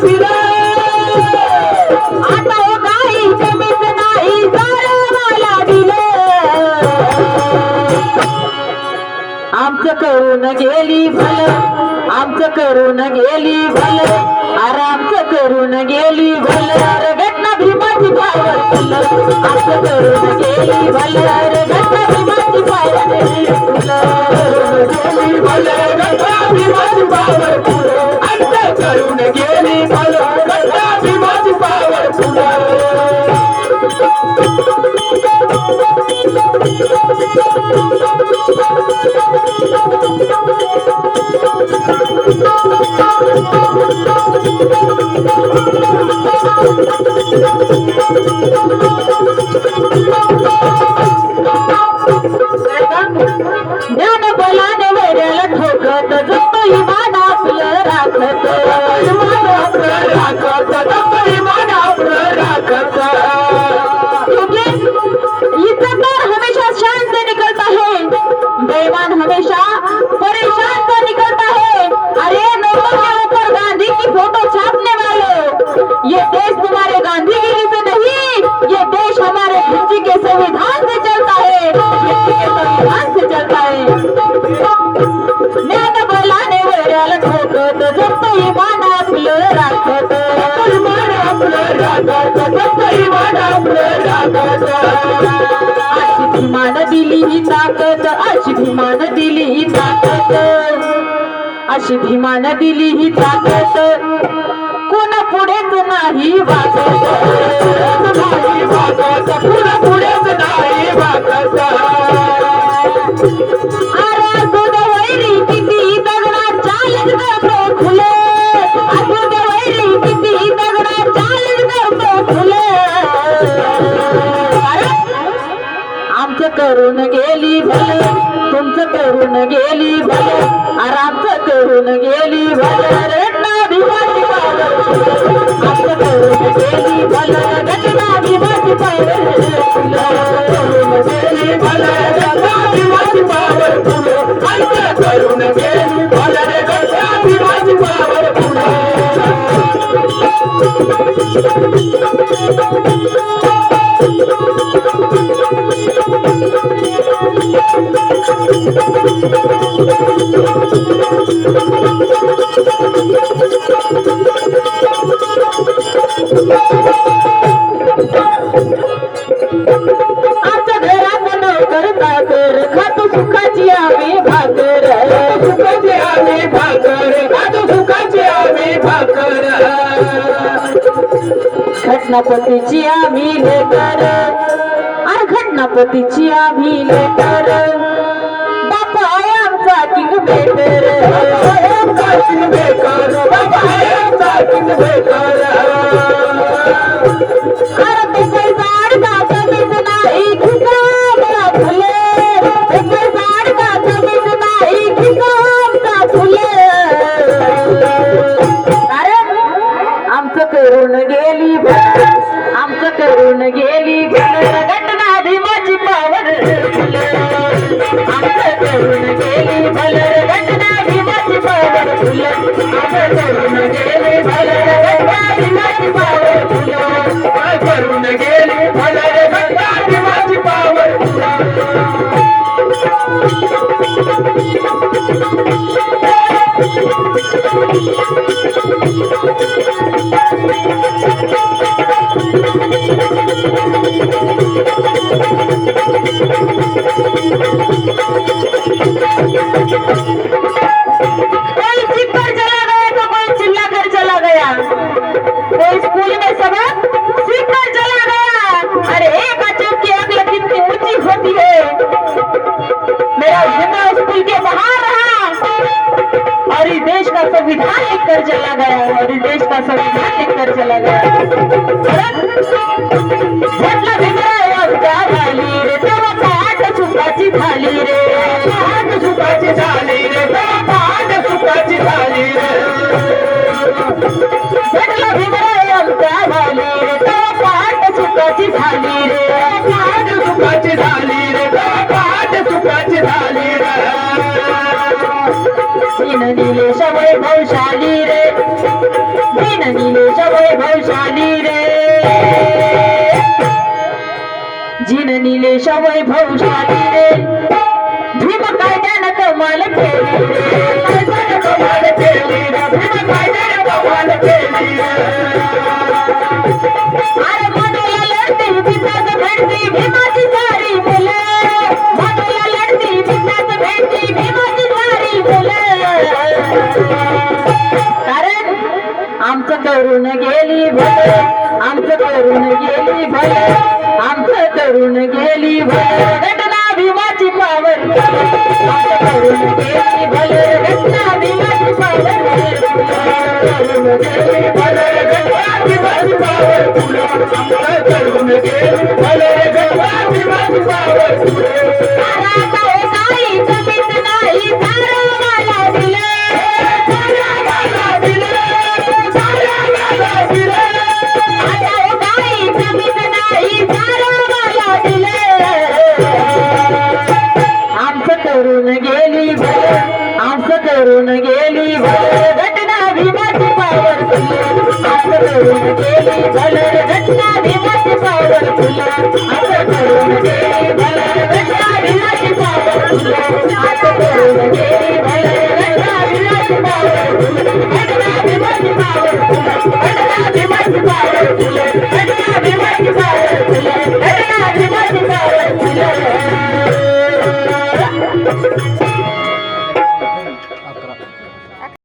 दिलं आता काही कमीच नाही सारं मला दिलं आमचं करून गेली भलं आमचं करून गेली भलं अरे आमचं करून गेली भलं अरे घटना भीमाची पावर फुलं आमचं करून गेली भलं अरे घटना भीमाची पावर गेली भलं घटना भीमाची पावर फुलं आमचं करून गेली भलं घटना भीमाची पावर फुलं ज्ञान बलाने वेड्याला ठोकत जपतो इमान आपलं राखत इमान आपलं राखत जपतो इमान आपलं राखत क्योंकि इज्जतदार हमेशा शान से निकलता है बेईमान हमेशा परेशान से निकलता है अरे नोटों के ऊपर गांधी की फोटो छापने वालों ये देश तुम्हारे गांधीगिरी से नहीं ये देश हमारे खुशी के संविधान से चलता है संविधान से चलता है ज्ञान बलाने वेड्याला ठोकत जपतो इमान आपलं राखत इमान आपलं राखत जपतो इमान आपलं राखत अशी भीमान दिली ही ताकद अशी भीमान दिली ही ताकद अशी भीमान दिली ही ताकद कोण पुढेच नाही वागत नाही वागत कोण पुढेच नाही वागत अरे गोदवैरी किती दगडा चालत जातो खुले गोदवैरी किती दगडा चालत जातो खुले आमचं करून गेली भलं तुमचं करून गेली भलं अरे आमचं करून गेली भलं घटना भीमाची पावर आमचं करून गेली भलं घटना भीमाची पावर गेली भलं घटना भीमाची पावर आमचं करून गेली भलं घटना भीमाची पावर आमच्या घरात नोकर चाकर खातो सुखाची आम्ही भाकर सुखाची आम्ही भाकर खातो सुखाची आम्ही भाकर घटनापतीची आम्ही लेकर अरे घटनापतीची आम्ही लेकर बापा आहे आमचा किंग बेकर आमचा किंग बेकर बापा आहे आमचा किंग बेकर अरे ते झाड काचमीच नाही खिसामचा फुले ते झाड काचमीच नाही खिसामचा फुले अरे आमचं करून गेली आमचं करून गेली घटना भीमाची पावर आमचं करून गेली भलं घटना भीमाची पावर आमचं करून गेली भलं घटना भीमाची पावर करून गेली भलं घटना भीमाची पावर कोई स्कूल में सबक सीखकर चला गया अरे एक बच्चों की अकल कितनी ऊंची होती है मेरा जितना स्कूल के बाहर रहा और इस देश का संविधान लिखकर चला गया और इस देश का संविधान लिखकर चला गया रे तेव्हा पाठ सुखाची झाली रे पाठ सुखाची झाली रे तेव्हा पाठ सुखाची झाली रे भेटला भीमराय आमच्या झाली रे तेव्हा पाठ सुखाची झाली रे पाठ सुखाची झाली रे तेव्हा पाठ सुखाची झाली रे नीलेश वैभवशाली रे दीन निलेश वैभवशाली रे जिन निलेश वैभवशाली रे भीम कायद्यानं कमाल केली रे कमाल केली रे भीम कायद्यानं कमाल केली रे अरे मनाला लढती भीमाच भेटती भीमाची सारी मुलं मनाला लढती भीमाच भेटती भीमाची सारी मुलं कारण आमचं करून गेली भलं आमचं करून गेली भलं आमचं करून गेली भलं घटना भीमाची पावर आमचं करून गेली भलं घटना भीमाची पावर करून गेली भलं घटना भीमाची पावर आमचं करून गेली भलं घटना भीमाची पावर आता हो काही जमीत नाही सारं मला दिलं सारं मला दिलं आता हो काही जमीत नाही सारं मला दिलं आमचं करून गेली भलं आमचं करून गेली भलं घटना भीमाची पावर आमचं करून गेली भलं घटना भीमाची पावर आमचं करून गेली भलं घटना भीमाची पावर आमचं करून गेली भलं घटना भीमाची पावर